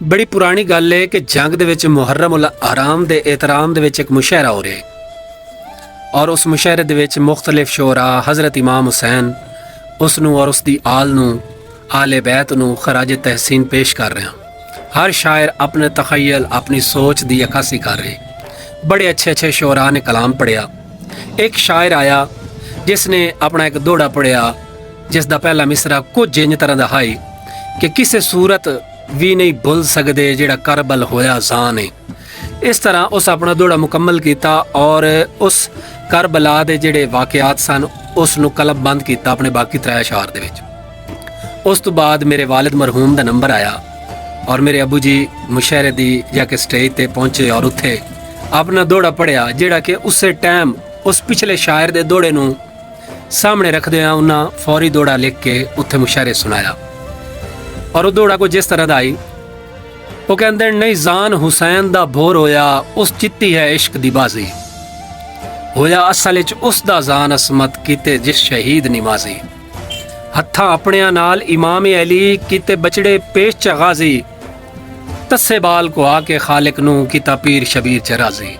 बड़ी पुरानी गल है कि जंग दे विच मुहर्रम उल हराम दे एहतराम दे विच एक मुशायरा हो रहा है और उस मुशायरे दे विच मुख्तलिफ शोरा हज़रत इमाम हुसैन उसनू और उसकी आल नू आले बैत नू खराज तहसीन पेश कर रहे हैं। हर शायर अपने तखयल अपनी सोच की अक्सी कर रहे। बड़े अच्छे अच्छे शोरा ने कलाम पढ़िया। एक शायर आया जिसने अपना एक दोड़ा पढ़िया जिसका पहला मिसरा कुछ इंज तरह का है कि किसी सूरत भी नहीं भुल सकते जिहड़ा करबल होया जान है। इस तरह उस अपना दोड़ा मुकम्मल किया और उस करबला के जिहड़े वाकयात सन उसनू कलब बंद किया अपने बाकी 3 अशार दे विच। उस तो बाद मेरे वालिद मरहूम का नंबर आया और मेरे अबू जी मुशायरे दी जाके स्टेज पर पहुँचे और उत्थे अपना दोड़ा पढ़िया जिहड़ा कि उस टाइम उस पिछले शायर के दोड़े नू सामने रखदिया उन्हें फौरी दोड़ा लिख के उत्थे मुशायरे सुनाया। और वो दोड़ा को जिस तरह का आई वो कहते नहीं जान हुसैन दा भोर होया उस चित्ती है इश्क दी बाजी होया असल च उस दा जान असमत कीते जिस शहीद निमाजी हत्था अपने नाल इमाम अली कीते बचड़े पेश च गाजी तस्से बाल को आके खालिक नू कीता पीर शबीर च राजी।